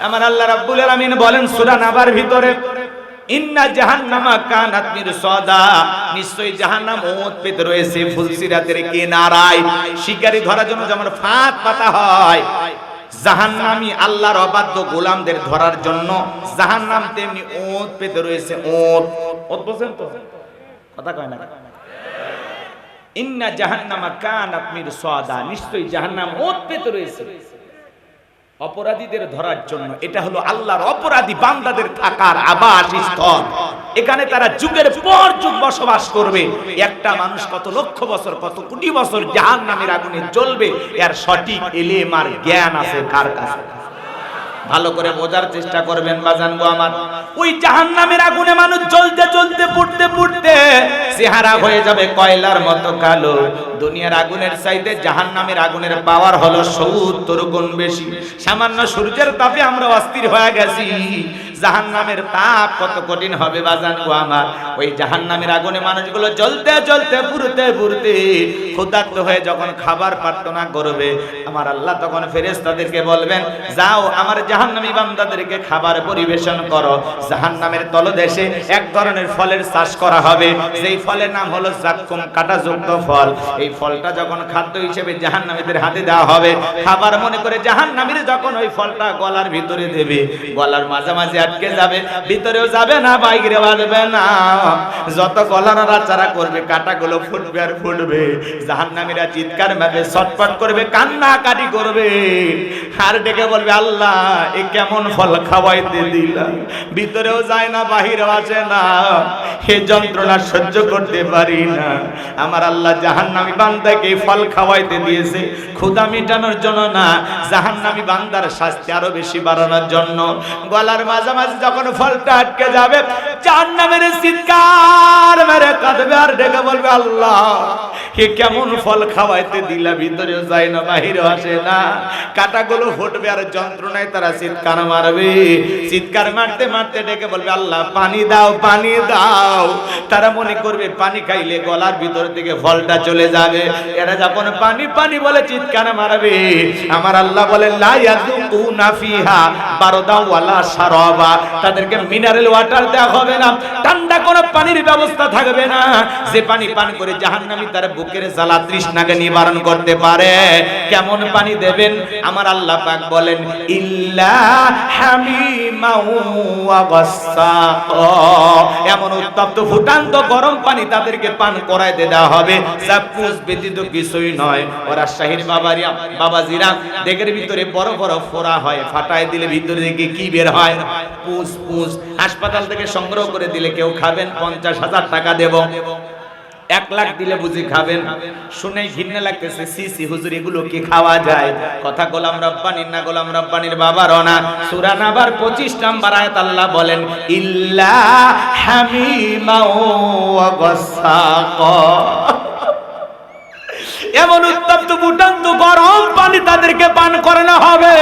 আমার আল্লাহ রাব্বুল আলামিন বলেন সূরা নাবার ভিতরে, ইন্না জাহান্নামা কানাত মিরসাদা, নিশ্চয়ই জাহান্নাম ওত পেতে রয়েছে ফুলসিরাতের কিনারায়। শিকারী ধরার জন্য যেমন ফাঁদ পাতা হয়, জাহান্নামী আল্লাহর অবাধ্য গোলামদের ধরার জন্য জাহান্নাম তেমনি ওত পেতে রয়েছে। ওত ওত বুঝেন তো? কথা কয় না। ইন্না জাহান্নামা কানাত মিরসাদা, নিশ্চয়ই জাহান্নাম ওত পেতে রয়েছে অপরাধীদের ধরার জন্য। এটা হলো আল্লাহর অপরাধী বান্দাদের থাকার আবাসস্থল। এখানে তারা যুগের পর যুগ বসবাস করবে। একটা মানুষ কত লক্ষ বছর, কত কোটি বছর জাহান্নামের আগুনে জ্বলবে, এর সঠিক ইলম আর জ্ঞান আছে কার কাছে? ভালো করে বোঝার চেষ্টা করবেন বাজান গো আমার। ওই জাহান্নামের আগুনে মানুষ জ্বলতে জ্বলতে পুড়তে পুড়তে চেহারা হয়ে যাবে কয়লার মতো কালো। দুনিয়ার আগুনের চাইতে জাহান্নামের আগুনের পাওয়ার হলো 70 গুণ বেশি। সামান্য সূর্যের তাপে আমরা অস্থির হয়ে গেছি, জাহান্নামের তাপ কত কঠিন হবে বাজান গো আমার। ওই জাহান্নামের আগুনে মানুষগুলো জ্বলতে জ্বলতে পুড়তে পুড়তে ক্ষুধার্ত হয়ে যখন খাবার প্রার্থনা করবে, আমার আল্লাহ তখন ফেরেশতাদেরকে বলবেন, যাও আমার জাহান্নামী বান্দাদেরকে খাবার পরিবেশন করো। জাহান্নামের তলদেশে এক ধরনের ফলের চাষ করা হবে, যেই ফলের নাম হলো জাক্কুম, কাঁটাযুক্ত ফল। এই ফলটা যখন খাদ্য হিসেবে জাহান্নামীদের হাতে দেওয়া হবে, খাবার মনে করে জাহান্নামীরা যখন ওই ফলটা গলার ভিতরে দেবে, গলার মাঝামাঝি আটকে যাবে, ভিতরেও যাবে না, বাইরেও আসবে না। যত গলা নাড়াচাড়া করবে, কাঁটাগুলো ফুটবে আর ফুটবে। জাহান্নামীরা চিৎকার মারবে, ছটফট করবে, কান্নাকাটি করবে, আর ডেকে বলবে, আল্লাহ এ কেমন ফল খাওয়াইতে দিলা, ভিতরেও যায় না, বাহিরেও আসে না, এ যন্ত্রণা সহ্য করতে পারি না। আমার আল্লাহ জাহান্নামী বান্দাকে ফল খাওয়াইতে দিয়েছে ক্ষুধা মেটানোর জন্য না, জাহান্নামী বান্দার শাস্তি আরো বেশি বাড়ানোর জন্য। গলার মাঝামাঝি যখন ফলটা আটকে যাবে, জাহান্নামের চিৎকার মেরে কাঁদবে আর ডেকে বলবে, আল্লাহ এ কেমন ফল খাওয়াইতে দিলা, ভিতরেও যায় না, বাহিরেও আসে না। কাঁটাগুলো ফুটবে আর যন্ত্রণায় তারা চিৎকার মারবে। চিৎকার মারতে মারতে ডেকে বলবে, আল্লাহ পানি দাও, পানি দাও। তারা মনে করবে পানি খাইলে গলার ভিতর থেকে ফলটা চলে যাবে। এরা যখন পানি পানি বলে চিৎকার মারবে, আমার আল্লাহ বলেন, লা ইয়াযুকুনা ফিহা বারদা ওয়ালা শারাবা, তাদেরকে মিনারেল ওয়াটার দেওয়া হবে না, ঠান্ডা কোনো পানির ব্যবস্থা থাকবে না, যে পানি পান করে জাহান্নামী তার বুকের জ্বালা তৃষ্ণাকে নিবারণ করতে পারে। কেমন পানি দেবেন? আমার আল্লাহ পাক বলেন, ইল্লা হামিমাউ ওয়া গাসসাকা, এমন উত্তপ্ত ফুটান্ত গরম পানি তাদেরকে পান করাইতে দেওয়া হবে, যা পুষ ব্যতীত কিছুই নয়। ওরা শাহির বাবাজিরা দেখের ভিতরে বড় বড় ফোড়া হয়, ফাটায় দিলে ভিতরে থেকে কি বের হয়? পুষ। পুষ হাসপাতাল থেকে সংগ্রহ করে দিলে কেউ খাবেন? 50,000 টাকা দেব। 1 লাখ দিলে বুঝি খাবেন? শুনেই ঘৃণা লাগতেছে, সি সি হুজুর এগুলো কি খাওয়া যায়? কথা গোলাম রব্বানির না, গোলাম রব্বানির বাবারও না। সূরা নাবার 25 নম্বর আয়াত আল্লাহ বলেন, ইল্লা হামিমা ওয়া গাসসাকা, এমন উত্তপ্ত ফুটান্ত গরম পানি তাদেরকে পান করানো হবে,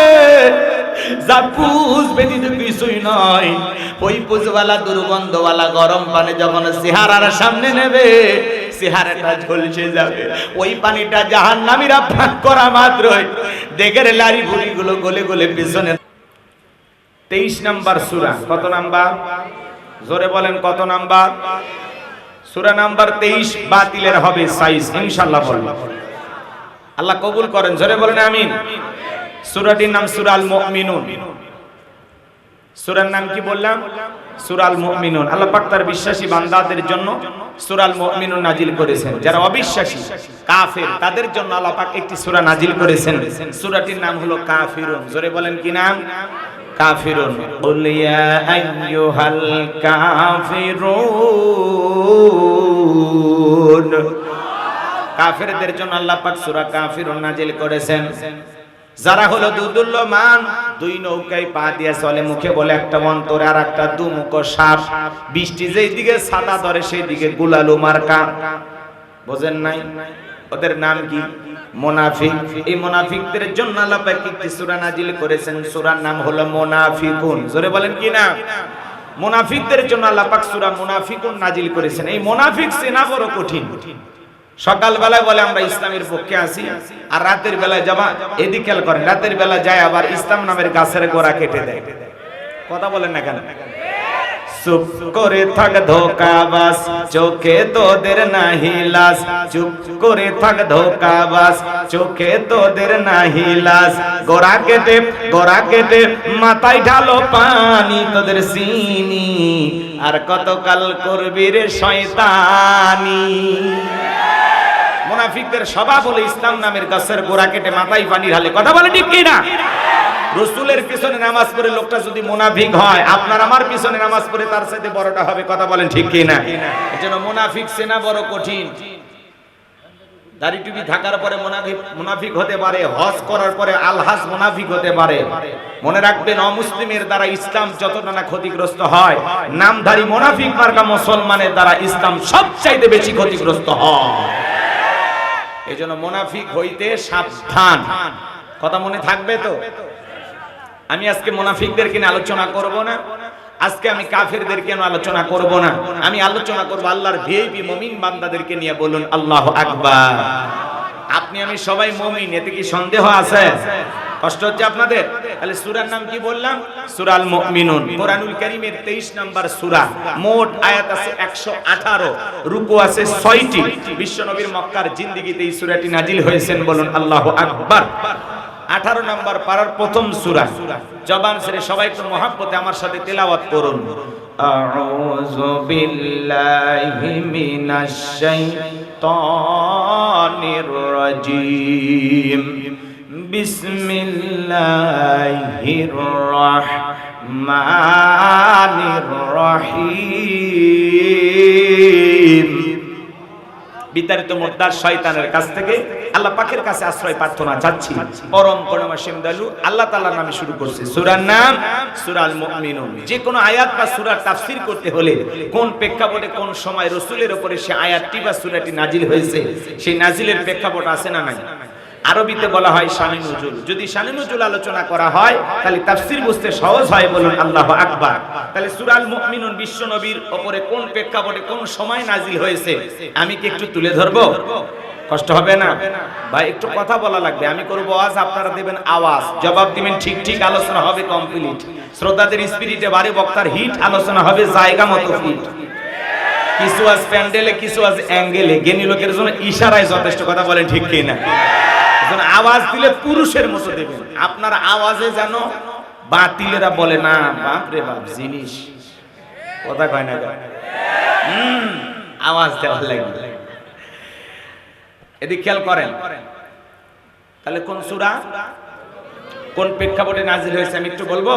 যা পুষ ব্যতীত কিছুই নয়। ওই পুষওয়ালা দুর্গন্ধওয়ালা গরম পানি যখন চেহারার সামনে নেবে, চেহারাটা ঝলসে যাবে। ওই পানিটা জাহান্নামীরা পান করা মাত্রই দেখের লারি ভুড়িগুলো গলে গলে পিছনে। 23 নাম্বার সূরা। কত নাম্বার? জোরে বলেন কত নাম্বার? সূরা নাম্বার 23। বাতিলের হবে সাইজ ইনশাআল্লাহ বলবো, আল্লাহ কবুল করেন, জোরে বলেন আমিন। সূরাটির নাম সূরা আল মুমিনুন। সূরার নাম কি বললাম? সূরা আল মুমিনুন। আল্লাহ পাক তার বিশ্বাসী বান্দাদের জন্য সূরা আল মুমিনুন নাজিল করেছেন। যারা অবিশ্বাসী কাফের তাদের জন্য আল্লাহ পাক একটি সূরা নাজিল করেছেন। সূরাটির নাম হলো কাফিরুন। জোরে বলেন কি নাম? কাফিরুন। কুল ইয়া আইয়ুহাল কাফিরুন, কাফেরদের জন্য আল্লাহ পাক সূরা কাফিরুন নাজিল করেছেন। যারা হলো দুদুল্যমান, 2 নৌকায় পা দিয়ে চলে, মুখে বলে একটা অন্তরে আর একটা দুমুখ সাপ, বৃষ্টি যেই দিকে ছাতা ধরে সেই দিকে গুলালু মার্কা। বোঝেন নাই? ওদের নাম কি? মুনাফিক। এই মুনাফিকদের জন্য আল্লাহ পাক একটি সূরা নাজিল করেছেন, সূরার নাম হলো মুনাফিকুন। জোরে বলেন কি নাম? মুনাফিকদের জন্য আল্লাহ পাক সূরা মুনাফিকুন নাজিল করেছেন। এই মুনাফিক চেনা বড় কঠিন। সকাল বেলায় বলে আমরা ইসলামের পক্ষে আছি, আর রাতের বেলায় যাবা এদিকে খেয়াল করেন, রাতের বেলা যায় আবার ইসলাম নামের গাছের গোড়া কেটে দেয়। কথা বলেন না কেন? চুপ করে থাক ধোঁকাবাজ, চোখে তোদের নাহি লাজ। চুপ করে থাক ধোঁকাবাজ, চোখে তোদের নাহি লাজ। গোড়া কেটে মাথায় ঢালো পানি তোদের চিনি, আর কতকাল করবি রে শয়তানি। মুনাফিকদের স্বভাব হলো ইসলাম নামের গাছের গোড়া কেটে মাথায় পানি ঢালে। কথা বলে ঠিক কি না? রাসূলের পিছনে নামাজ পড়ে লোকটা যদি মুনাফিক হয়, আপনার আমার পিছনে নামাজ পড়ে তার সাথে বড়টা হবে। কথা বলেন ঠিক কি না? এজন্য মুনাফিক চেনা বড় কঠিন। দাড়ি টুপি থাকার পরে মুনাফিক হতে পারে, হজ করার পরে আলহাজ মুনাফিক হতে পারে। মনে রাখবেন, অমুসলিমের দ্বারা ইসলাম যতটা না ক্ষতিগ্রস্ত হয়, নামধারী মুনাফিক মার্কা মুসলমানের দ্বারা ইসলাম সবচাইতে বেশি ক্ষতিগ্রস্ত হয়। এজন্য মুনাফিক হইতে সাবধান। কথা মনে থাকবে তো? আমি আজকে মুনাফিকদেরকে নিয়ে আলোচনা করব না, আজকে আমি কাফেরদেরকে নিয়ে আলোচনা করব না, আমি আলোচনা করব আল্লাহর ভিআইপি মুমিন বান্দাদেরকে নিয়ে। বলুন আল্লাহু আকবার। আপনি আমি সবাই মুমিন, এতে কি সন্দেহ আছে? কষ্ট হচ্ছে আপনাদের? তাহলে সূরার নাম কি বললাম? সূরা আল মুমিনুন। কোরআনুল কারীমের 23 নাম্বার সূরা। মোট আয়াত আছে 118, রুকু আছে 6টি। বিশ্বনবীর মক্কার জিন্দেগিতে এই সূরাটি নাজিল হয়েছেন। বলুন আল্লাহু আকবার। 18 নাম্বার পারার প্রথম সূরা। জবান ছেড়ে সবাই একটু মহব্বতে আমার সাথে তেলাওয়াত করুন। আউযু বিল্লাহি মিনাশ শাইতানির রাজীম। বিসমিল্লাহির রাহমানির রহিম। বিতাড়িত মুর্দার শয়তানের কাছ থেকে আল্লাহ পাকের কাছে আশ্রয় প্রার্থনা চাচ্ছি। পরম করুণাময় দয়ালু আল্লাহ তাআলার নামে শুরু করছি। সূরার নাম সূরা আল মুমিনুন। যে কোনো আয়াত বা সূরার তাফসীর করতে হলে কোন প্রেক্ষাপটে কোন সময় রাসূলের উপরে সে আয়াতটি বা সূরাটি নাজিল হয়েছে, সেই নাজিলের প্রেক্ষাপট আছে না নাই? আরবিতে বলা হয় শানে নুজুল। যদি শানে নুজুল আলোচনা করা হয় তাহলে তাফসীর বুঝতে সহজ হয়। বলুন আল্লাহু আকবার। তাহলে সূরা আল মুমিনুন বিশ্ব নবীর উপরে কোন প্রেক্ষাপটে কোন সময় নাজিল হয়েছে আমি কি একটু তুলে ধরবো? কষ্ট হবে না ভাই? একটু কথা বলা লাগবে। আমি করব আওয়াজ, আপনারা দেবেন আওয়াজ, জবাব দিবেন ঠিক ঠিক। আলোচনা হবে কমপ্লিট। শ্রোতাদের স্পিরিটে বাড়ি, বক্তার হিট, আলোচনা হবে জায়গা মতো ফিট। কিছু আজ প্যান্ডেলে, কিছু আজ অ্যাঙ্গেলে, জ্ঞানী লোকের জন্য ইশারায় যথেষ্ট। কথা বলেন ঠিক কি না? আওয়াজ দিলে পুরুষের মতো দেবেন। আপনার আওয়াজে যেন বাতিলেরা বলে না বাপ রে বাপ জিনিস। কথা কয় না? আওয়াজ দেওয়া লাগবে। এদিকে খেয়াল করেন। তাহলে কোন সূরা কোন প্রেক্ষাপটে নাজিল হয়েছে আমি একটু বলবো।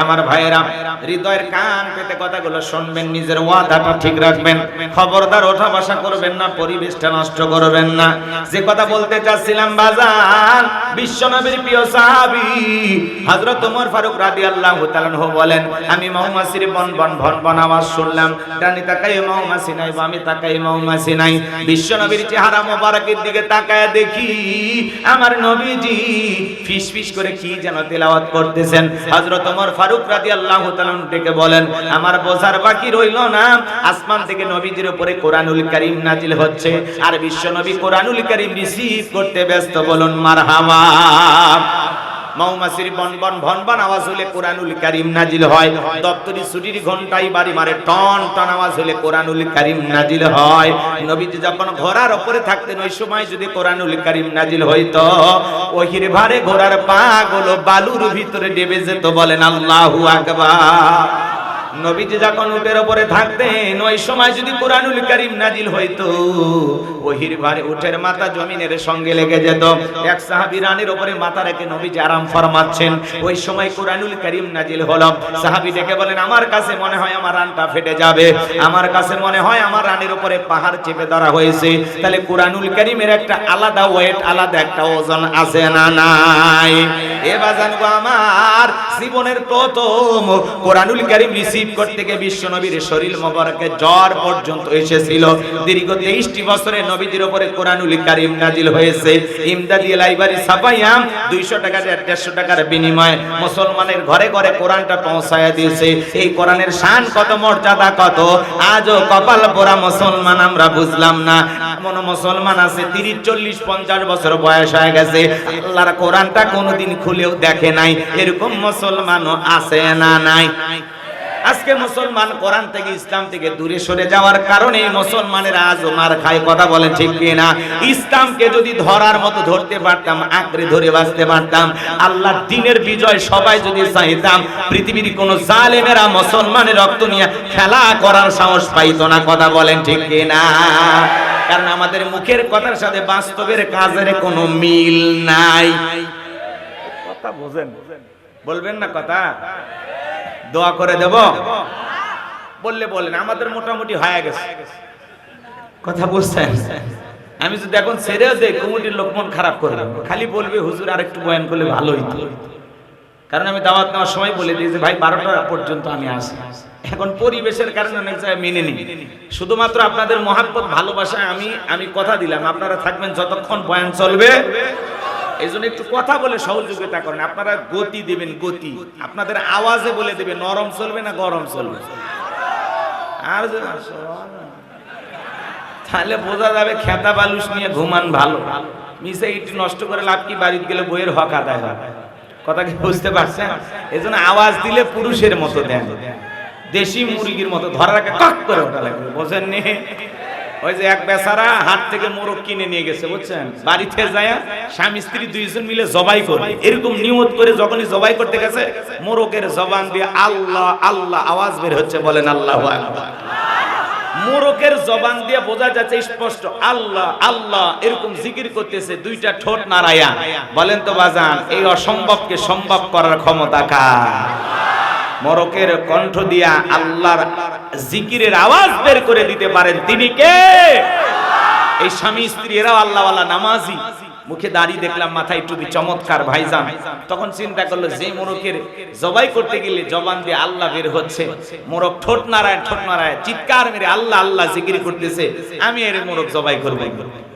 আমার ভাইয়েরা, হৃদয়ের কান পেতে কথাগুলো শুনবেন, নিজের ওয়াদাটা ঠিক রাখবেন। খবরদার ওঠা বসা করবেন না, পরিবেশটা নষ্ট করবেন না। যে কথা বলতে চাচ্ছিলাম বাজান, বিশ্বনবীর প্রিয় সাহাবী হযরত ওমর ফারুক রাদিয়াল্লাহু তাআলা আনহু বলেন, আমি মৌমাছির বন বন ভন ভন আওয়াজ শুনলাম। ডানি তাকাই মৌমাছি নাই, বামে তাকাই মৌমাছি নাই। বিশ্বনবীর চেহারা মোবারকের দিকে তাকায় দেখি আমার নবীজি ফিস ফিস করে কি যেন তেলাওয়াত করতেছেন। হযরত ওমর ফারুক রাদিয়াল্লাহু তাআলা ডেকে বলেন, আমার বোঝার বাকি রইল না, আসমান থেকে নবীজির উপরে কোরআনুল কারীম নাজিল হচ্ছে, আর বিশ্বনবী কোরআনুল কারীম রিসিভ করতে ব্যস্ত। বলুন মারহাবা। মৌমাছির বন বন ভন ভন আওয়াজ হলে কোরআনুল কারীম নাজিল হয়। দপ্তরি ছুটির ঘন্টায় বাড়ি মারে টন টন আওয়াজ হলে কোরআনুল কারীম নাজিল হয়। নবীজি যখন ঘোড়ার উপরে থাকতেন ওই সময় যদি কোরআনুল কারীম নাজিল হইতো, ওহির ভারে ঘোড়ার পা গুলো বালুর ভিতরে ডেবে যেত। বলেন আল্লাহু আকবার। নবীজি যখন উটের উপরে থাকতেন ওই সময় যদি কোরআনুল কারীম নাজিল হইতো, ওহির ভারে উটের মাথা জমিনের সঙ্গে লেগে যেত। এক সাহাবী রানের উপরে মাথা রেখে নবীজি আরাম ফরমাচ্ছেন, ওই সময় কোরআনুল কারীম নাজিল হলো। সাহাবী ডেকে বলেন, আমার কাছে মনে হয় আমার রানটা ফেটে যাবে, আমার কাছে মনে হয় আমার রানের উপরে পাহাড় চেপে ধরা হয়েছে। তাহলে কোরআনুল কারীমের একটা আলাদা ওয়েট, আলাদা একটা ওজন আছে না নাই? এ বাজান গো আমার, জীবনের প্রথম কোরআনুল কারীম রিসিভ রিসিভ করতে গিয়ে বিশ্বনবীর শরীর মোবারকে জ্বর পর্যন্ত এসেছিল। দীর্ঘ 23টি বছরে নবীজির উপরে কোরআনুল কারীম নাজিল হয়েছে। ইমদাদি লাইব্রেরি ছাপাইয়াম 200 টাকা 150 টাকার বিনিময়ে মুসলমানের ঘরে ঘরে কোরআনটা পৌঁছায়া দিয়েছে। এই কোরআনের শান কত, মর্যাদা কত, আজও কপাল পোড়া মুসলমান আমরা বুঝলাম না। এমন মুসলমান আছে 30, 40, 50 বছর বয়স হয়ে গেছে, আল্লাহর কোরআনটা কোনোদিন খুলেও দেখে নাই। এরকম মুসলমানও আছে না নাই? আজকে মুসলমান কোরআন থেকে, ইসলাম থেকে দূরে সরে যাওয়ার কারণে মুসলমানের আজও মার খায়। কথা বলেন ঠিক কিনা? ইসলামকে যদি ধরার মতো ধরতে পারতাম, আঁকড়ে ধরে বাঁচতে পারতাম, আল্লাহর দ্বীনের বিজয় সবাই যদি চাইতাম, পৃথিবীর কোন জালেমেরা মুসলমানের রক্ত নিয়ে খেলা করার সাহস পাইতো না। কথা বলেন ঠিক কিনা? কারণ আমাদের মুখের কথার সাথে বাস্তবের কাজের কোনো মিল নাই। কথা বুঝেন? বলবেন না কথা? দোয়া করে দেব বললে বলেন, আমাদের মোটামুটি হয়ে গেছে। কথা বুঝছেন? আমি যদি এখন ছেড়েও দেই, কমিটির লোক মন খারাপ করবে, খালি বলবে হুজুর আর একটু বয়ান করলে ভালো হইতো। কারণ আমি দাওয়াত নেওয়ার সময় বলে দিই যে ভাই 12টা পর্যন্ত আমি আসি। এখন পরিবেশের কারণে অনেক জায়গায় মেনে নিই। শুধুমাত্র আপনাদের মহাব্বত ভালোবাসায় আমি কথা দিলাম, আপনারা থাকবেন যতক্ষণ বয়ান চলবে। এই জন্য একটু কথা বলে সহযোগিতা করেন। আপনারা গতি দিবেন, গতি আপনাদের আওয়াজে বলে দেবে নরম চলবে না গরম চলবে। আর তাহলে বোঝা যাবে খেতা বালুস নিয়ে ঘুমান ভালো, মিশে ইট নষ্ট করে লাভ কি? বাড়িতে গেলে বইয়ের হক আদায় হয়। কথা কি বুঝতে পারছেন? এই জন্য আওয়াজ দিলে পুরুষের মতো দেন, দেশি মুরগির মতো ধরার আগে কক করে ওঠা লাগবে। বোঝেননি? ওই যে এক বেচারা হাট থেকে মোরগ কিনে নিয়ে গেছে, বুঝছেন? বাড়িতে যায় স্বামী স্ত্রী দুইজন মিলে জবাই করে, এরকম নিয়ত করে যখনই জবাই করতে গেছে, মোরগের জবান দিয়ে আল্লাহ আল্লাহ আওয়াজ বের হচ্ছে। বলেন আল্লাহু আকবার। মোরগের জবান দিয়ে বোঝা যাচ্ছে স্পষ্ট আল্লাহ আল্লাহ এরকম জিকির করতেছে, দুইটা ঠোঁট নাড়ায়া। বলেন তো বাজান, এই অসম্ভবকে সম্ভব করার ক্ষমতা কার? মোরগের কণ্ঠ দিয়া আল্লাহর জিকিরের আওয়াজ বের করে দিতে পারেন তিনি কে? এই স্বামী স্ত্রী এরাও আল্লাহওয়ালা, নামাজি, মুখে দাড়ি দেখলাম, মাথায় টুপি, চমৎকার ভাইজান। তখন চিন্তা করলো যে মোরগের জবাই করতে গেলে জবান দিয়ে আল্লাহ বের হচ্ছে, মোরগ ঠোঁট নাড়ায় চিৎকার মেরে আল্লাহ আল্লাহ জিকির করতেছে, আমি এর মোরগ জবাই করব।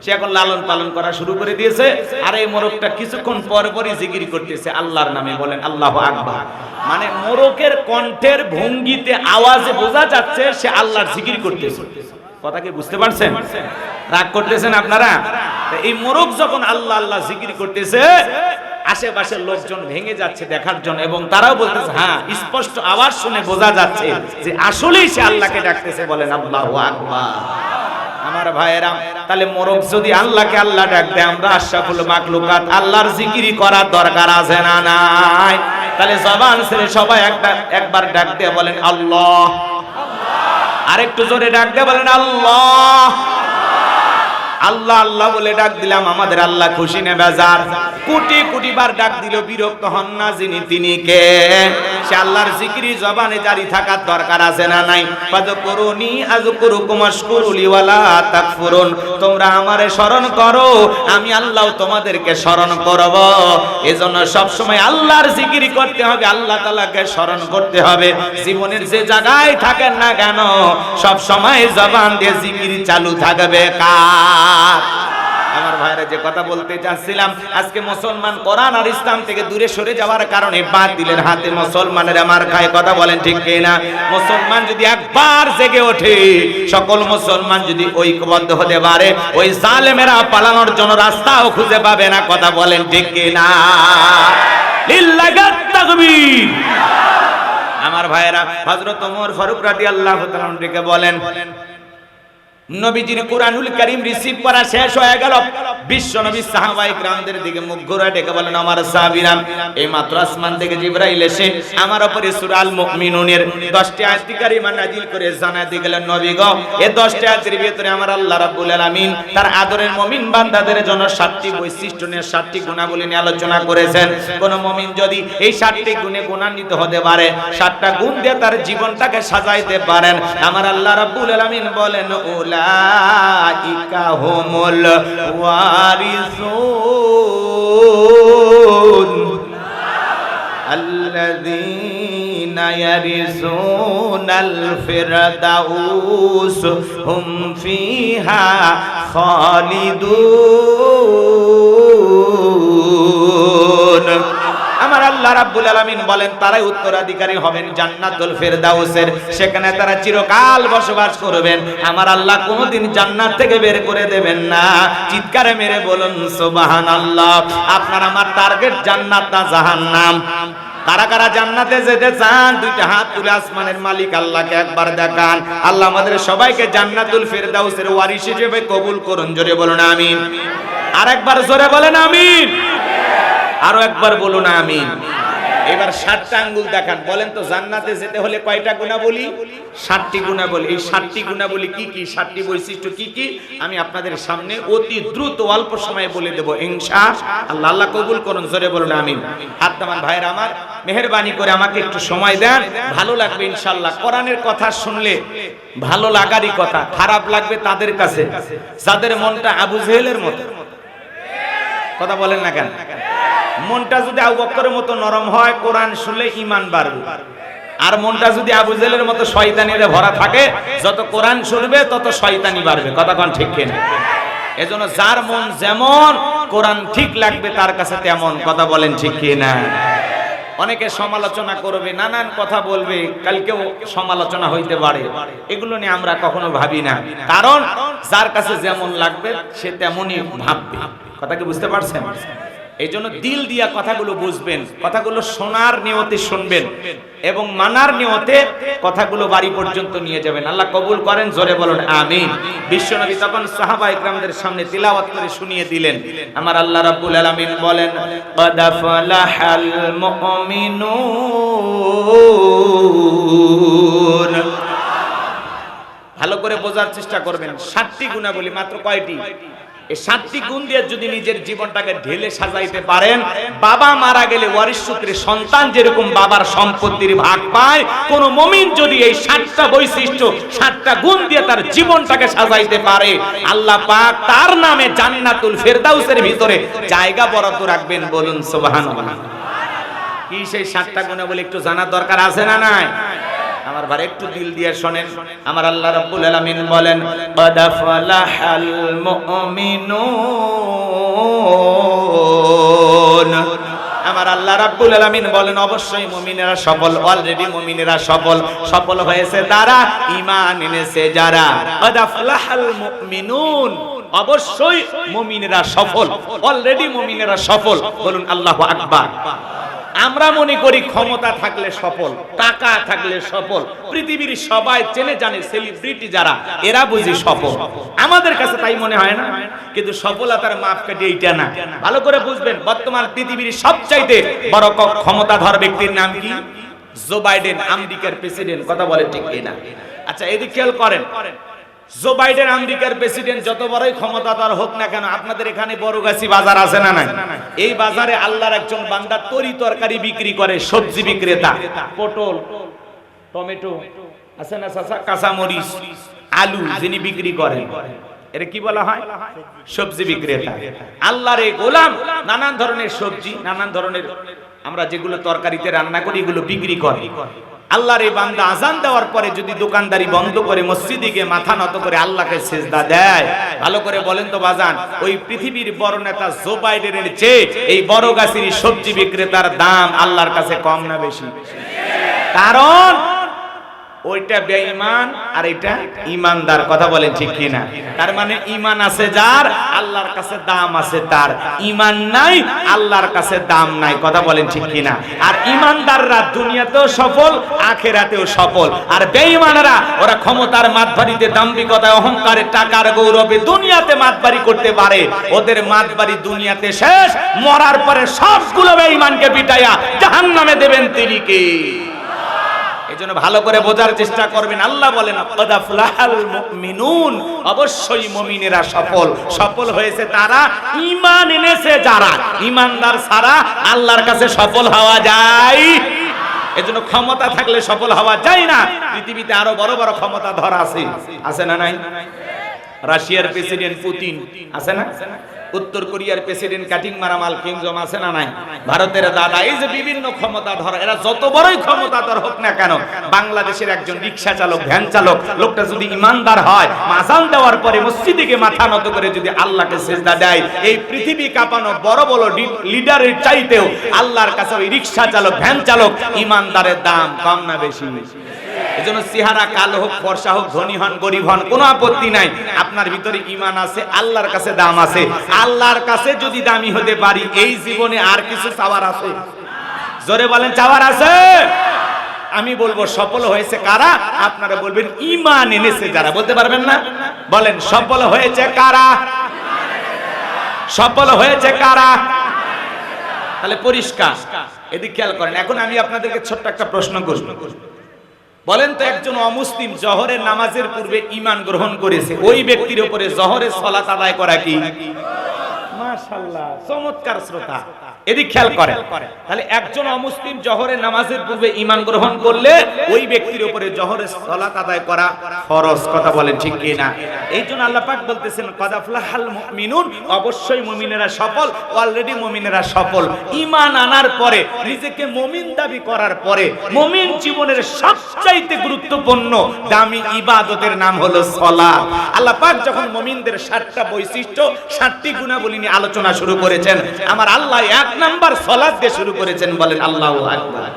সে এখন লালন পালন করা শুরু করে দিয়েছে, আর এই মোরগটা কিছুক্ষণ পরপরই জিকির করতেছে আল্লাহর নামে। বলেন আল্লাহু আকবার। মানে মোরগের কণ্ঠের ভঙ্গিতে, আওয়াজে বোঝা যাচ্ছে সে আল্লাহর জিকির করতেছে। কথা কি বুঝতে পারছেন? রাগ করতেছেন আপনারা? এই মোরগ যখন আল্লাহ আল্লাহ জিকির করতেছে, আশেপাশের লোকজন ভেঙে যাচ্ছে দেখার জন্য, এবং তারাও বলতেছে হ্যাঁ, স্পষ্ট আওয়াজ শুনে বোঝা যাচ্ছে যে আসলেই সে আল্লাহকে ডাকতেছে। বলেন আল্লাহু আকবার। আমার ভাইয়েরা, তাহলে মোরগ যদি আল্লাহকে আল্লাহ ডাক দেয়, আমরা আশরাফুল মাখলুকাত আল্লাহর জিকিরি করার দরকার আছে না নাই? তাহলে জবান ছেড়ে সবাই একবার ডাক দিয়ে বলেন আল্লাহ। আরেকটু জোরে ডাক দিয়ে বলেন আল্লাহ। আল্লাহ আল্লাহ বলে ডাক দিলাম, আমাদের আল্লাহ খুশি না বেজার? কোটি কোটি বার ডাক দিল, বিরক্ত হন না যিনি তিনি কে? সে আল্লাহর জিকিরি জবানে জারি থাকার দরকার আছে না নাই? ফাযকুরুনি আযকুরুকুম ওয়াশকুরুলি ওয়ালা তাকফুরুন। তোমরা আমারে স্মরণ করো, আমি আল্লাহ তোমাদেরকে স্মরণ করব। এজন্য সব সময় আল্লাহর জিকিরি করতে হবে, আল্লাহ তাআলাকে স্মরণ করতে হবে। জীবনের যে জায়গায় থাকেন না কেন, সব সময় জবান দিয়ে জিকির চালু থাকবে। আমার ভাইরা, যে কথা বলতে চাচ্ছিলাম, আজকে মুসলমান কোরআন আর ইসলাম থেকে দূরে সরে যাওয়ার কারণে বাতিলের হাতে মুসলমানের মার খায়। কথা বলেন ঠিক কিনা? মুসলমান যদি একবার জেগে ওঠে, সকল মুসলমান যদি ঐক্যবদ্ধ হতে পারে, ওই জালেমেরা পালানোর জন্য রাস্তাও খুঁজে পাবে না। কথা বলেন ঠিক কিনা? লিল্লাহি তাকবীর। আমার ভাইরা, হযরত ওমর ফারুক রাদিয়াল্লাহু তাআলা আনহু বলেন, নবীজির কুরআনুল কারীম রিসিভ করা শেষ হয়ে গেল, বিশ্ব নবী সাহাবায়ে কিরামদের দিকে মুখ ঘুরে ডেকে বলেন, আমার সাহাবীরা, এই মাত্র আসমান থেকে জিবরাইল এসে আমার উপরে সূরা আল মুমিনুনের 10টি আয়াত কারিমা নাজিল করে জানায় দিয়ে গেলেন, নবী গো, এই 10টি আয়াতের ভিতরে আমার আল্লাহ রাব্বুল আলামিন তার আদরের মুমিন বান্দাদের জন্য 7টি বৈশিষ্ট্য নিয়ে, 7টি গুণাবলী নিয়ে আলোচনা করেছেন। কোন মুমিন যদি এই 7টি গুণে গুণান্বিত হতে পারে, 7টা গুণ দিয়ে তার জীবনটাকে সাজাইতে পারেন, আমার আল্লাহ রাব্বুল আলামিন বলেন, উলাইকা হুমুল ওয়ারিসুন। আল্লাযীনা ইয়ারিসুনাল ফিরদাউস হুম ফিহা খালিদুন। আমার আল্লাহ রাব্বুল আলামিন বলেন তারাই উত্তরাধিকারী হবেন জান্নাতুল ফিরদাউসের, সেখানে তারা চিরকাল বসবাস করবেন। আমার আল্লাহ কোনোদিন জান্নাত থেকে বের করে দেবেন না। চিৎকারে মেরে বলুন সুবহানাল্লাহ। আপনার আমার টার্গেট জান্নাত না জাহান্নাম? কারা কারা জান্নাতে যেতে চান দুইটা হাত তুলে আসমানের মালিক আল্লাহকে একবার দেখান। আল্লাহ আমাদের সবাইকে জান্নাতুল ফিরদাউসের ওয়ারিশ হিসেবে কবুল করুন। জোরে বলুন আমিন। আরেকবার জোরে বলেন আমিন। আরো একবার বলুন আমিন। এবার 7টা আঙ্গুল দেখান। বলেন তো জান্নাতে যেতে হলে কয়টা গুণাবলী? 7টি গুণাবলী। এই 7টি গুণাবলী কি কি, 7টি বৈশিষ্ট্য কি কি, আমি আপনাদের সামনে অতি দ্রুত অল্প সময়ে বলে দেব ইনশাআল্লাহ। আল্লাহ কবুল করুন। জোরে বলুন আমিন। হাত নামান ভাইরা আমার, মেহেরবানি করে আমাকে একটু সময় দেন। ভালো লাগবে ইনশাআল্লাহ। কোরআনের কথা শুনলে ভালো লাগারই কথা। খারাপ লাগবে তাদের কাছে যাদের মনটা আবু জেহেলের মতো। কথা বলেন না কেন? মনটা যদি আবু বকরের মতো নরম হয়, কোরআন শুনলে ঈমান বাড়বে। আর মনটা যদি আবু জেহেলের মতো শয়তানিতে ভরা থাকে, যত কোরআন শুনবে তত শয়তানি বাড়বে। কথা কোন ঠিক কিনা? এজন্য যার মন যেমন কোরআন ঠিক লাগবে তার কাছে তেমন। কথা বলেন ঠিক কিনা? অনেকে সমালোচনা করবে, নানান কথা বলবে, কালকেও সমালোচনা হইতে পারে। এগুলো নিয়ে আমরা কখনো ভাবি না, কারণ যার কাছে যেমন লাগবে সে তেমনই ভাববে। কথা কি বুঝতে পারছেন? এই জন্য দিল দিয়া কথাগুলো বুঝবেন, কথাগুলো শোনার নিয়তে শুনবেন এবং মানার নিয়তে কথাগুলো বাড়ি পর্যন্ত নিয়ে যাবেন। আল্লাহ কবুল করেন। জোরে বলুন আমিন। বিশ্বনবী তখন সাহাবা ইকরামদের সামনে তিলাওয়াত করে শুনিয়ে দিলেন। আমার আল্লাহ রাব্বুল আলামিন বলেন ক্বাদ আফলাহাল মুমিনুন। ভালো করে বোঝার চেষ্টা করবেন। 7টি গুণাবলী, মাত্র কয়টি? এই 7টি গুণ দিয়ে যদি নিজের জীবনটাকে ঢেলে সাজাইতে পারেন, বাবা মারা গেলে ওয়ারিশ সূত্রে সন্তান যেরকম বাবার সম্পত্তির ভাগ পায়, কোন মুমিন যদি এই 7টা বৈশিষ্ট্য 7টা গুণ দিয়ে তার জীবনটাকে সাজাইতে পারে, আল্লাহ পাক তার নামে জান্নাতুল ফিরদাউসের ভিতরে জায়গা বরাদ্দ রাখবেন। বলুন সুবহানাল্লাহ। কি সেই 7টা গুণাবলী একটু জানার দরকার আছে না নাই? আমার ভাই একটু দিল দিয়ে শুনেন। আমার আল্লাহ রাব্বুল আলামিন বলেন ক্বাদ আফলাহাল মুমিনুন। আমার আল্লাহ রাব্বুল আলামিন বলেন অবশ্যই মুমিনেরা সফল। অলরেডি মুমিনেরা সফল। সফল হয়েছে তারা ঈমান এনেছে যারা। ক্বাদ আফলাহাল মুমিনুন। অবশ্যই মুমিনেরা সফল। অলরেডি মুমিনেরা সফল। বলুন আল্লাহু আকবার। আমরা মনে করি ক্ষমতা থাকলে সফল, টাকা থাকলে সফল। পৃথিবীর সবাই চেনে জানে সেলিব্রিটি যারা, এরা বুঝি সফল। আমাদের কাছে তাই মনে হয় না? কিন্তু সফলতার মাপকাঠি এইটা না। ভালো করে বুঝবেন। বর্তমান পৃথিবীর সবচাইতে বড় ক্ষমতাধর ব্যক্তির নাম কি? জো বাইডেন, আমেরিকার প্রেসিডেন্ট। কথা বলে ঠিক কিনা? আচ্ছা এদিকে খেয়াল করেন। জো বাইডেন আমেরিকার প্রেসিডেন্ট যত বড়ই ক্ষমতাধর হোক না কেন, আপনাদের এখানে বড়গাছি বাজার আছে না নাই? এই বাজারে আল্লাহর একজন বান্দা তরি তরকারি বিক্রি করে, সবজি বিক্রেতা। পটল, টমেটো আছে না, কাঁচামরিচ, আলু যিনি বিক্রি করেন, এর কি বলা হয়? সবজি বিক্রেতা। আল্লাহর এই গোলাম নানান ধরনের সবজি, নানান ধরনের আমরা যেগুলো তরকারিতে রান্না করি এগুলো বিক্রি করে। আল্লাহর এই বান্দা আজান দেওয়ার পরে যদি দোকানদারি বন্ধ করে মসজিদে গিয়ে মাথা নত করে আল্লাহকে সিজদা দেয়, ভালো করে বলেন তো বাজান, ওই পৃথিবীর বড় নেতা জো বাইডেনের চেয়ে এই বড় গাছের সবজি বিক্রেতার দাম আল্লাহর কাছে কম না বেশি? কারণ ওইটা বেঈমান আর এটা ঈমানদার। কথা বলেন ঠিক কিনা? তার মানে ঈমান আছে যার, আল্লাহর কাছে দাম আছে তার। ঈমান নাই, আল্লাহর কাছে দাম নাই। কথা বলেন ঠিক কিনা? আর ঈমানদাররা দুনিয়াতেও সফল, আখিরাতেও সফল। আর বেঈমানরা ওরা ক্ষমতার মাতবাড়িতে, দাম্ভিকতায়, অহংকারে, টাকার গৌরবে দুনিয়াতে মাতবাড়ি করতে পারে। ওদের মাতবাড়ি দুনিয়াতে শেষ, মরার পরে সবগুলো বেঈমানকে পিটাইয়া জাহান্নামে দেবেন তিনি কে? এজন্য ভালো করে বোঝার চেষ্টা করবেন। আল্লাহ বলেন ক্বাদ আফলাহাল মুমিনুন। অবশ্যই মুমিনেরা সফল। সফল হয়েছে তারা ঈমান এনেছে যারা। ঈমানদার ছাড়া আল্লাহর কাছে সফল হওয়া যায়? এজন্য ক্ষমতা থাকলে সফল হওয়া যায় না। পৃথিবীতে আরো বড় বড় ক্ষমতাধর আছে, আছে না নাই? রাশিয়ার প্রেসিডেন্ট পুতিন আছে না, উত্তর কোরিয়ার প্রেসিডেন্ট কাটিং মারা মাল কিম জং আছে না নাই, ভারতের দাদা, এই যে বিভিন্ন ক্ষমতাধর, এরা যত বড়ই ক্ষমতাধর হোক না কেন, বাংলাদেশের একজন রিকশা চালক, ভ্যান চালক, লোকটা যদি ইমানদার হয়, আযান দেওয়ার পরে মসজিদে গিয়ে মাথা নত করে যদি আল্লাহকে সিজদা দেয়, এই পৃথিবী কাঁপানো বড় বড় লিডারের চাইতেও আল্লাহর কাছে ওই রিকশা চালক, ভ্যান চালক ইমানদারের দাম কম না বেশি? এজন্য চেহারা কালো হোক, ফর্সা হোক, ধনী হন, গরিব হন, কোনো আপত্তি নাই, আপনার ভিতরে ঈমান আছে, আল্লাহর কাছে দাম আছে। আল্লাহর কাছে যদি দামি হতে পারি, এই জীবনে আর কিছু চাওয়ার আছে? জোরে বলেন, চাওয়ার আছে? আমি বলবো সফল হয়েছে কারা, আপনারা বলবেন ঈমান এনেছে যারা। বলতে পারবেন না? বলেন সফল হয়েছে কারা? সফল হয়েছে কারা? তাহলে পরিষ্কার। এদিকে খেয়াল করেন। এখন আমি আপনাদেরকে ছোট্ট একটা প্রশ্ন করব, বলেন তো একজন অমুসলিম জোহরের নামাজের পূর্বে ঈমান গ্রহণ করেছে, ওই ব্যক্তির উপরে জোহরের সালাত আদায় করা কি? মাশাআল্লাহ, চমৎকার শ্রোতা। এদিক খেয়াল করেন। তাহলে একজন অমুসলিম জোহরের নামাজের পূর্বে ঈমান গ্রহণ করলে ওই ব্যক্তির উপরে জোহরের সালাত আদায় করা ফরজ। কথা বলেন ঠিক কি না? এইজন্য আল্লাহ পাক বলতেছেন কাদ আফলাহাল মুমিনুন, অবশ্যই মুমিনেরা সফল, অলরেডি মুমিনেরা সফল। ঈমান আনার পরে, নিজেকে মুমিন দাবি করার পরে, মুমিন জীবনের সবচাইতে গুরুত্বপূর্ণ দামি ইবাদতের নাম হলো সালাত। আল্লাহ পাক যখন মুমিনদের 7টা বৈশিষ্ট্য, 7টি গুণাবলী নিয়ে আলোচনা শুরু করেছেন, আমার আল্লাহ 1 নাম্বার সালাত দিয়ে শুরু করেছেন। বলেন আল্লাহু আকবার।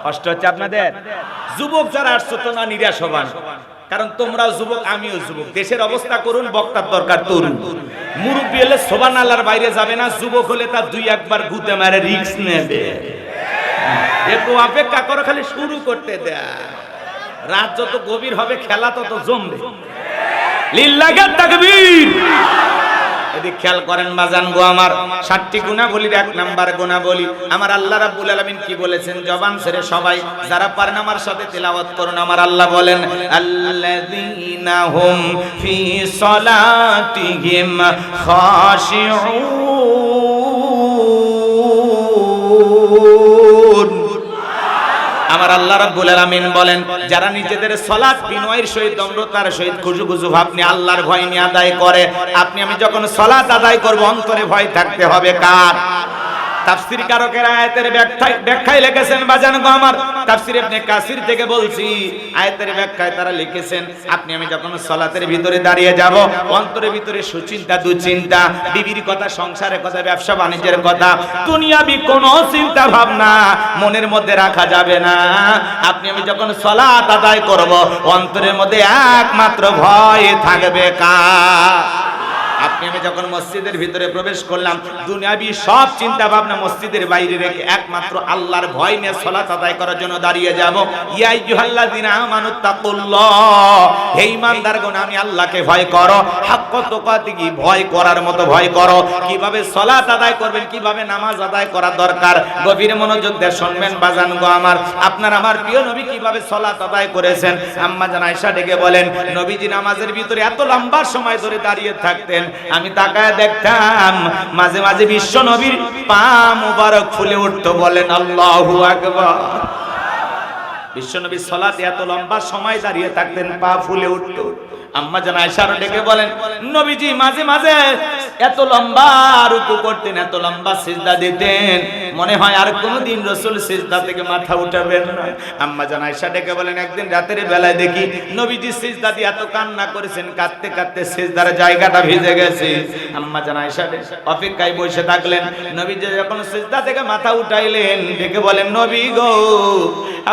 কষ্ট হচ্ছে আপনাদের? যুবক যারা আসছো তো না নিরাশ হবেন, কারণ তোমরাও যুবক, আমিও যুবক। দেশের অবস্থা করুন, বক্তার দরকার তরুণ। মুরব্বী হলে সুবহানাল্লাহর বাইরে যাবে না, যুবক হলে তার 2-1 বার গুতে মারে রিস্ক নেবে। একটু অপেক্ষা করো, খালি শুরু করতে দেয়। রাত যত গভীর হবে, খেলা তত জমবে। লিল্লাহি তাকবীর। এদিকে খেয়াল করেন বাজান গো আমার, 7টি গুণাবলীর 1 নাম্বার গুণাবলী আমার আল্লাহ রাব্বুল আলামিন কি বলেছেন? জবান ছেড়ে সবাই যারা পারেন আমার সাথে তেলাওয়াত করুন। আমার আল্লাহ বলেন আল্লাযীনা হুম ফি সলাতিহিম খাশিউন। আমার আল্লাহ রাব্বুল আলামিন বলেন যারা নিজেদের সালাত বিনয়ের সহিত, নম্রতার সহিত, খুশু ভাব নিয়ে আল্লাহর ভয় নিয়ে আদায় করে। আপনি আমি যখন সালাত আদায় করব, অন্তরে ভয় থাকতে হবে কার? তাফসীর কারকেরা আয়াতের ব্যাখ্যায় লিখেছেন বাজান গো আমার, তাফসীর ইবনে কাসির থেকে বলছি, আয়াতের ব্যাখ্যায় তারা লিখেছেন আপনি আমি যখন সালাতের ভিতরে দাঁড়িয়ে যাব, অন্তরের ভিতরে সুচিন্তা, দুশ্চিন্তা, বিবির কথা, সংসারের কথা, ব্যবসা বাণিজ্যের কথা, দুনিয়াবি কোনো চিন্তা ভাবনা মনের মধ্যে রাখা যাবে না। আপনি আমি যখন সালাত আদায় করব, অন্তরের মধ্যে একমাত্র ভয় থাকবে কার? আপনি আমি যখন মসজিদের ভিতরে প্রবেশ করলাম, দুনিয়াবি সব চিন্তা ভাবনা মসজিদের বাইরে রেখে একমাত্র আল্লাহর ভয় নিয়ে সালাত আদায় করার জন্য দাঁড়িয়ে যাব। ইয়া আইয়ুহাল্লাযিনা আমানুত্তাকুল্লাহ, হে ঈমানদারগণ আমি আল্লাহকে ভয় করো, হাক্কা তুকাতিহি, ভয় করার মতো ভয় করো। কিভাবে সালাত আদায় করবেন, কিভাবে নামাজ আদায় করা দরকার, গভীর মনোযোগ দিয়ে শুনবেন বাজান গো আমার। আপনার আমার প্রিয় নবী কিভাবে সালাত আদায় করেছেন, আম্মা জান আয়েশা ডেকে বলেন নবীজি নামাজের ভিতরে এত লম্বা সময় ধরে দাঁড়িয়ে থাকতেন, আমি তাকায় দেখতাম মাঝে মাঝে বিশ্ব নবীর পা মুবারক ফুলে উঠতো। বলেন আল্লাহু আকবার। বিশ্ব নবীর সালাতে এত লম্বা সময় দাঁড়িয়ে থাকতেন, পা ফুলে উঠতো। আম্মা জান আয়েশা ডেকে বলেন নবীজি মাঝে মাঝে এত লম্বা রুকু করতেন, এত লম্বা সিজদা দিতেন, মনে হয় আর কোনদিন রাসূল সিজদা থেকে মাথা উঠাবেন না। আম্মা জান আয়েশা ডেকে বলেন একদিন রাতের বেলায় দেখি নবীজি সিজদা দিয়ে এত কান্না করেছেন, কাঁদতে কাঁদতে সিজদার জায়গাটা ভিজে গেছে। আম্মা জান আয়েশা অপেক্ষায় বসে থাকলেন, নবীজি যখন সিজদা থেকে মাথা উঠাইলেন, ডেকে বলেন নবী গো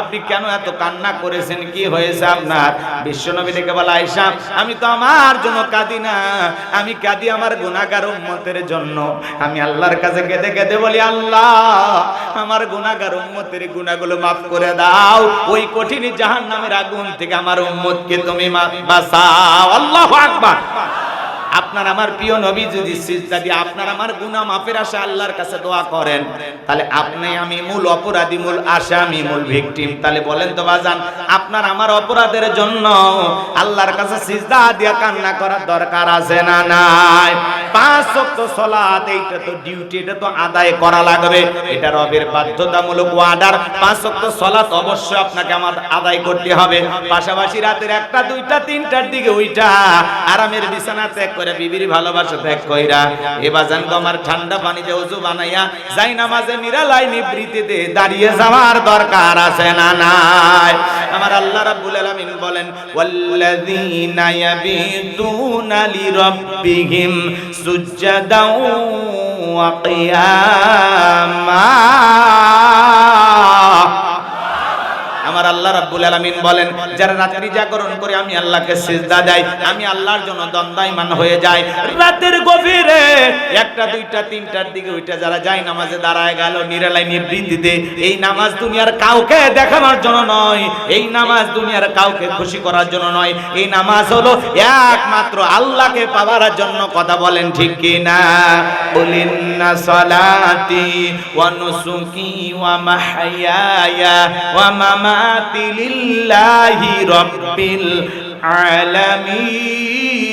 আপনি কেন এত কান্না করেছেন, কি হয়েছে আপনার? বিশ্ব নবী ডেকে বলে আয়েশা আমি তো আমার জন্য কাঁদি না, আমি কাঁদি আমার গুনাহগার উম্মতের জন্য। আমি আল্লাহর কাছে কেঁদে কেঁদে বলি আল্লাহ আমার গুনাহগার উম্মতের গুনাহগুলো মাফ করে দাও, ওই কঠিন জাহান্নামের আগুন থেকে আমার উম্মতকে তুমি বাঁচাও। আল্লাহু আকবার। আপনার আমার প্রিয় নবী যদি সিজদা দিয়ে আপনার আমার গুনাহ মাফের আশা আল্লাহর কাছে দোয়া করেন, তাহলে আপনি আমি মূল অপরাধী, মূল আসামি, মূল ভিকটিম। তাহলে বলেন তো বাজান আপনার আমার অপরাধের জন্য আল্লাহর কাছে সিজদা দিয়ে কান্না করার দরকার আছে না নাই? 5 ওয়াক্ত সালাত, এইটা তো ডিউটি, এটা তো আদায় করা লাগবে, এটা রবের বাধ্যতামূলক অর্ডার। 5 ওয়াক্ত সালাত অবশ্যই আপনাকে আমার আদায় করতে হবে। পাশাপাশি রাতের 1টা 2টা 3টার দিকে ওইটা আরামের বিছানা ত্যাগ করে বিবির ভালোবাসা ত্যাগ কইরা এবাজান আমার ঠান্ডা পানিতে ওযু বানাইয়া যাই নামাজে নিরালাই নিবৃত্তিতে দাঁড়িয়ে যাওয়ার দরকার আছে না নাই? আমার আল্লাহ রাব্বুল আলামিন বলেন ওয়াল্লাযীনা ইয়াবিতুনা লিরাব্বিহিম সুজদাও ওয়া কিয়ামা। আমার আল্লাহ রাব্বুল আলামিন বলেন যারা রাত্রি জাগরণ করে আমি আল্লাহকে সিজদা দেয়, আমি আল্লাহর জন্য দণ্ডায়মান হয়ে যায় রাতের গভীরে 1টা 2টা 3টার দিকে ওইটা যারা যায় নামাজে দাঁড়ায় গেল নিরালাই নিবৃত্তিতে, এই নামাজ দুনিয়ার কাউকে দেখানোর জন্য নয়, এই নামাজ দুনিয়ার কাউকে খুশি করার জন্য নয়, এই নামাজ হলো একমাত্র আল্লাহকে পাওয়ার জন্য। কথা বলেন ঠিক কি না? কুলিন্না সালাতি ওয়া নুসুকি ওয়া মাহইয়ায়া ওয়া মামাতি লিল্লাহি রাব্বিল আলামিন।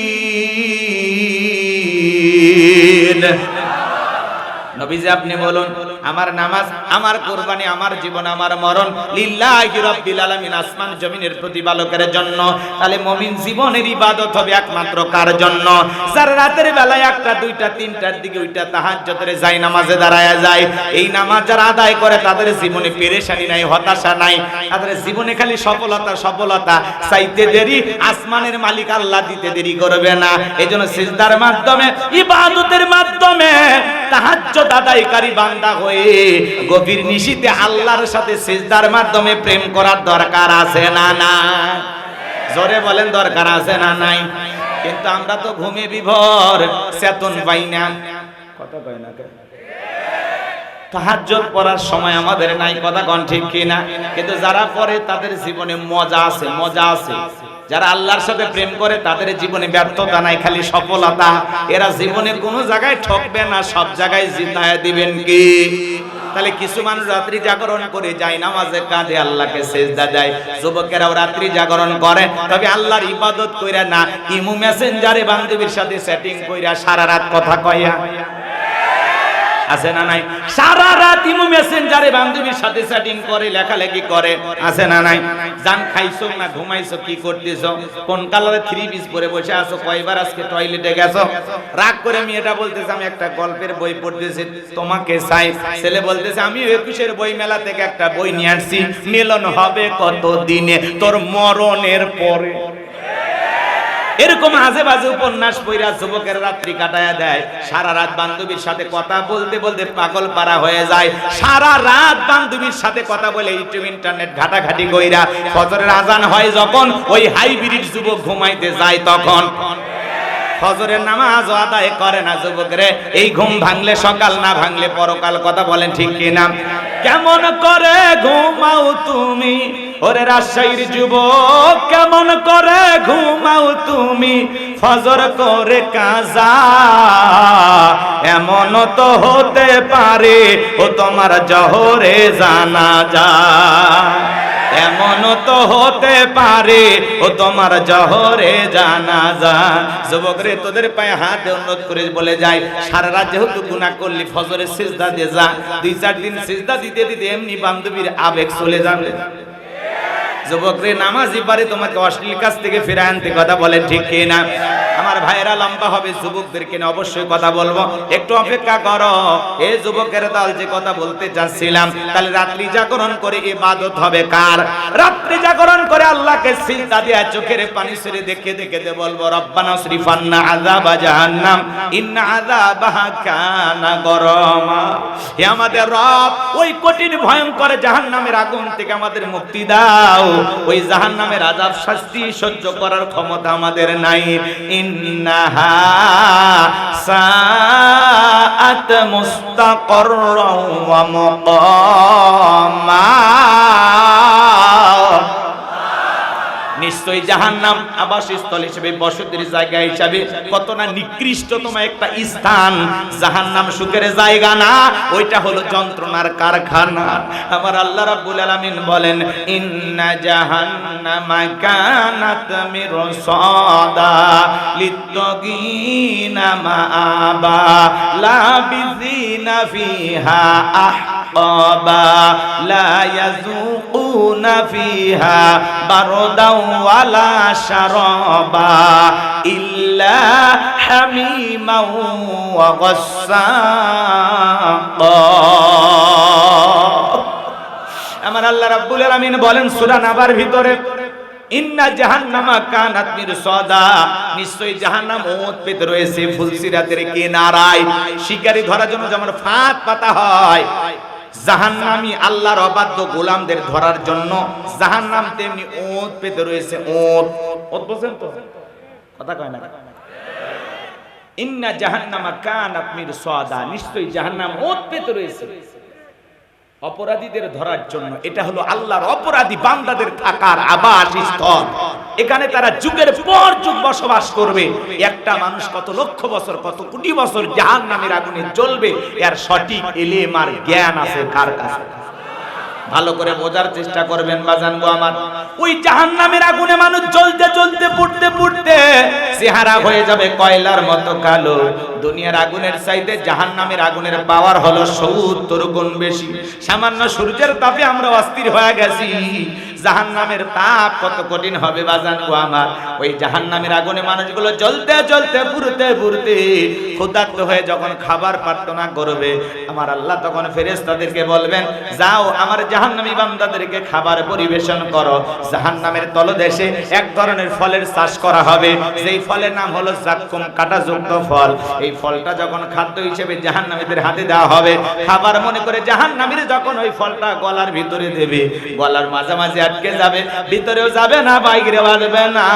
নবীজি আপনি বলুন আমার নামাজ, আমার কুরবানি, আমার জীবন, আমার মরণ লিল্লাহি রাব্বিল আলামিন, আসমান জমিনের প্রতিপালকের জন্য। তাহলে মুমিন জীবনের ইবাদত হবে একমাত্র কার জন্য? যারা রাতের বেলায় 1টা 2টা 3টার দিকে ওইটা তাহাজ্জুদের যায় নামাজে দাঁড়ায়া যায়, এই নামাজ যারা আদায় করে তাদের জীবনে পেরেশানি নাই, হতাশা নাই, তাদের জীবনে খালি সফলতা সফলতা। চাইতে দেরি আসমানের মালিক আল্লাহ দিতে দেরি করবে না। এইজন্য সিজদার মাধ্যমে ইবাদতের মাধ্যমে তাহাজ্জুদ আদায়কারী বান্দা হয়ে গভীর নিশিতে আল্লাহর সাথে সিজদার মাধ্যমে প্রেম করার দরকার আছে না নাই? জোরে বলেন দরকার আছে না নাই? কিন্তু আমরা তো ঘুমে বিভোর, চেতন পাই না। কথা কয় না কেন? তাহাজ্জুদ পড়ার সময় আমাদের নাই। কথা কোন ঠিক কিনা? কিন্তু যারা পড়ে তাদের জীবনে মজা আছে, মজা আছে। যারা আল্লাহর সাথে প্রেম করে তাদের জীবনে ব্যর্থতা নাই, খালি সফলতা। এরা জীবনে কোনো জায়গায় ঠকবে না, সব জায়গায় জিতায়া দিবেন কি? তাহলে কিছু মানুষ রাত্রি জাগরণ করে যায় নামাজে কাঁধে আল্লাহকে সিজদা দেয়, যুবকেরাও রাত্রি জাগরণ করে, তবে আল্লাহর ইবাদত কইরা না, ইমু মেসেঞ্জারে বান্ধবীর সাথে সেটিং কইরা সারা রাত কথা কইয়া আছে না নাই? সারা রাত ইমু মেসেঞ্জারে বান্ধবীর সাথে চ্যাটিং করে, লেখালেখি করে, আছে না নাই? জান খাইছো না ঘুমাইছো, কি করতেছো, কোন কালারে 3 পিস পরে বসে আছো, কয়বার আজকে টয়লেটে গেছো? রাগ করে মেয়েটা বলতেছে আমি একটা গল্পের বই পড়তেছি, তোমাকে চাই। ছেলে বলতেছে আমি 21-এর বই মেলা থেকে একটা বই নিয়ে আসছি, মিলন হবে কত দিনে, তোর মরণের পরে। এরকম আজে বাজে উপন্যাস পড়া যুবকের রাত্রি কাটায়া দেয়। সারা রাত বান্ধবীর সাথে কথা বলতে বলতে পাগল পারা হয়ে যায়। সারা রাত বান্ধবীর সাথে কথা বলে ইউটিউব ইন্টারনেট ঘাটাঘাটি কইরা ফজরের আজান হয় যখন, ওই হাইব্রিড যুবক ঘুমাইতে যায় তখন ফজরের নামাজ আদায় করে না যুবকরে। এই ঘুম ভাঙলে সকাল, না ভাঙলে পরকাল। কথা বলেন ঠিক কিনা? কেমন করে ঘুমাও তুমি ওরে রাজশাহীর যুবক, কেমন করে ঘুমাও তুমি ফজর করে কাজা? এমন তো হতে পারে ও তোমার জহরে জানাজা, এমন তো হতে পারে ও তোমার জহরে জানাজা। যুবক রে, তোদের পায়ে হাত অনুরোধ করে বলে যায়, সারা রাত যেহেতু গুনাহ করলি ফজরে সিজদা দিয়ে যা। 2-4 দিন সিজদা দিতে দিতে এমনি বান্ধবীর আবেগ চলে যাবে। যুবক রে, নামাজই পারে তোমাকে অশ্লীল কাজ থেকে ফিরায় আনতে। কথা বলেন ঠিক কি না? আমার ভাইয়েরা লম্বা হবে, যুবকদেরকে নিয়ে অবশ্যই কথা বলবো, একটু অপেক্ষা করো। এই যুবকের দল যে কথা বলতে চাচ্ছিলাম, তাহলে রাত্রি জাগরণ করে ইবাদত হবে কার? রাত্রি জাগরণ করে আল্লাহকে সিজদা দিয়ে চোখের পানি ছেড়ে দেখে দেখে বলবো রব্বানা সরিফান্না আযাবা জাহান্নাম ইন্না আযাবাহা কানা গরামা। হে আমাদের রব, ওই কঠিন ভয়ঙ্কর জাহান্নামের আগুন থেকে আমাদের মুক্তি দাও। ওই জাহান্নামের আযাব শাস্তি সহ্য করার ক্ষমতা আমাদের নাই। ইন্নাহা সাআত মুস্তাকাররাও ওয়া মুকামা। নিশ্চয়ই নিশ্চয়ই জাহান্নাম আবাসস্থল হিসেবে, বসতির জায়গা হিসেবে কত না নিকৃষ্টতম একটা স্থান। জাহান্নাম সুখের জায়গা না, ওইটা হলো যন্ত্রণার কারখানা। আমার আল্লাহ রাব্বুল আলামিন বলেন, ইন্না জাহান্নামা কানাত মিরসাদা লিত্তাগিনা মাআবা লাবিযিনা ফিহা আহকাবা লা ইয়াযুকুনা ফিহা বারদাও ওয়ালা শারাবা ইল্লা হামিমাও ওয়া গাসসাকা। আমার আল্লাহ রাব্বুল আলামিন বলেন সূরা নাবার ভিতরে, ইন্না জাহান্নামা কানাত মিরসাদা, নিশ্চয়ই জাহান্নাম ওত পেতে রয়েছে ফুলসিরাতের কিনারায়। শিকারী ধরার জন্য যেমন ফাঁদ পাতা হয়, জাহান্নামী আল্লাহর অবাধ্য গোলামদের ধরার জন্য জাহান্নাম তেমনি ওত পেতে রয়েছে। ওত বুঝেন তো? কথা কয় না। ইন্না জাহান্নামা কানাত মিরসাদা, নিশ্চয়ই জাহান্নাম ওত পেতে রয়েছে অপরাধীদের ধরার জন্য। এটা হলো আল্লাহর অপরাধী বান্দাদের থাকার আবাসস্থল। এখানে তারা যুগের পর যুগ বসবাস করবে। একটা মানুষ কত লক্ষ বছর, কত কোটি বছর জাহান্নামের আগুনে জ্বলবে, এর সঠিক ইলম আর জ্ঞান আছে কার কাছে? ভালো করে বোঝার চেষ্টা করবেন বাজান গো আমার। ওই জাহান্নামের আগুনে মানুষ জ্বলতে জ্বলতে পুড়তে পুড়তে চেহারা হয়ে যাবে কয়লার মতো কালো। দুনিয়ার আগুনের চাইতে জাহান্নামের আগুনের পাওয়ার হলো 70 গুণ বেশি। সামান্য সূর্যের তাপে আমরা অস্থির হয়ে গেছি, জাহান্নামের তাপ কত কঠিন হবে বাজান গো আমার। ওই জাহান্নামের আগুনে মানুষগুলো জ্বলতে জ্বলতে পুড়তে পুড়তে ক্ষুধার্ত হয়ে যখন খাবার প্রার্থনা করবে, আমার আল্লাহ তখন ফেরেশতাদেরকে বলবেন, যাও আমার জাহান্নামী বান্দাদেরকে খাবার পরিবেশন করো। জাহান্নামের তলদেশে এক ধরনের ফলের চাষ করা হবে, যেই ফলের নাম হলো জাক্কুম, কাঁটাযুক্ত ফল। এই ফলটা যখন খাদ্য হিসেবে জাহান্নামীদের হাতে দেওয়া হবে, খাবার মনে করে জাহান্নামীরা যখন ওই ফলটা গলার ভিতরে দেবে, গলার মাঝামাঝি আটকে যাবে, ভিতরেও যাবে না, বাইরে বাঁধবে না।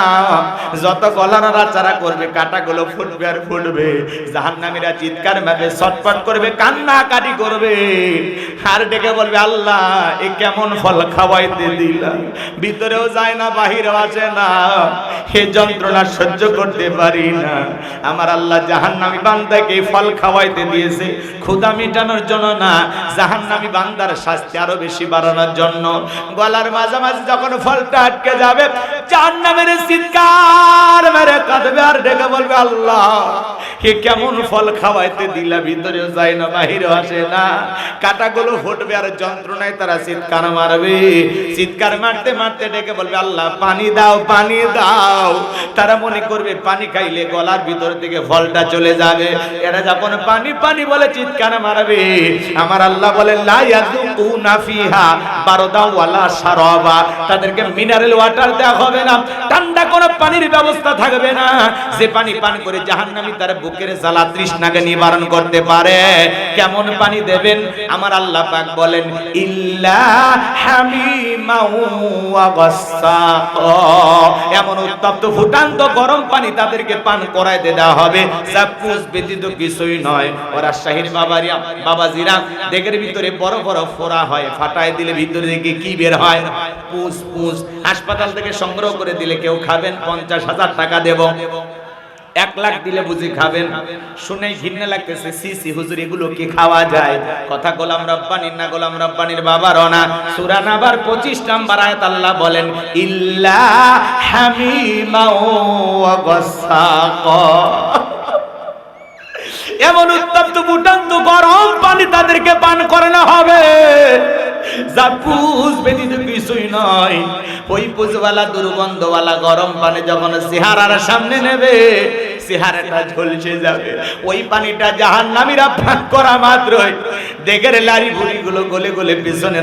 যত গলা নাড়াচাড়া করবে, কাঁটাগুলো ফুটবে আর ফুটবে। জাহান্নামীরা চিৎকার মারবে, ছটফট করবে, কান্নাকাটি করবে, আর ডেকে বলবে, আল্লাহ এ কেমন ফল খাওয়াইতে দিলাম, ভিতরেও যায় না, বাহিরেও আসে না, এ যন্ত্রণা সহ্য করতে পারি না। আমার আল্লাহ জাহান্নামী বান্দাকে ফল খাওয়াইতে দিয়েছে ক্ষুধা মেটানোর জন্য না, জাহান্নামী বান্দার শাস্তি আরো বেশি বাড়ানোর জন্য। গলার মাঝামাঝি যখন ফলটা আটকে যাবে, জাহান্নামের চিৎকার মেরে কাঁদবে আর ডেকে বলবে, আল্লাহ এ কেমন ফল খাওয়াইতে দিলা, ভিতরেও যায় না, বাহিরেও আসে না। কাঁটাগুলো ফুটবে আর যন্ত্রণায় তারা চিৎকার মারবে। চিৎকার মারতে মারতে ডেকে বলবে, আল্লাহ পানি দাও, পানি দাও। তারা মনে করবে পানি খাইলে গলার ভিতর থেকে ফলটা চলে যাবে। এরা যখন পানি পানি বলে চিৎকার মারবে, আমার আল্লাহ বলেন, লা ইয়াযুকুনা ফিহা বারদা ওয়ালা শারাবা, তাদেরকে মিনারেল ওয়াটার দেওয়া হবে না, ঠান্ডা কোনো পানির ব্যবস্থা থাকবে না, যে পানি পান করে জাহান্নামী তার বুকের জ্বালা তৃষ্ণাকে নিবারণ করতে পারে। কেমন পানি দেবেন? আমার আল্লাহ পাক বলেন, ইল্লা হামিমাও ওয়া গাসসাকা, এমন উত্তপ্ত ফুটান্ত গরম পানি তাদেরকে পান করাইতে দেওয়া হবে, যা পুষ ব্যতীত কিছুই নয়। ওরা শাহির বাবাজিরা দেখের ভিতরে বড় বড় ফোড়া হয়, ফাটায় দিলে ভিতরে থেকে কি বের হয়? পুষ। পুষ হাসপাতাল থেকে সংগ্রহ করে দিলে কেউ খাবেন, 50,000 টাকা দেব। 1 লাখ দিলে বুঝি খাবেন? শুনেই ঘৃণা লাগতেছে, সি হুজুর এগুলো কি খাওয়া যায়? কথা গোলাম রব্বানির না, গোলাম রব্বানির বাবারও না। সূরা নাবার 25 নম্বর আয়াত আল্লাহ বলেন, ইল্লা হামিমাও ওয়া গাসসাকা, এমন উত্তপ্ত ফুটান্ত গরম পানি তাদেরকে পান করানো হবে, যা পুষ ব্যতীত কিছুই নয়। ওই পুষওয়ালা দুর্গন্ধওয়ালা গরম পানি যখন চেহারার সামনে নেবে, চেহারাটা ঝলসে যাবে। ওই পানিটা জাহান্নামীরা পান করা মাত্রই দেখের লারি ভুড়িগুলো গলে গলে পিছনে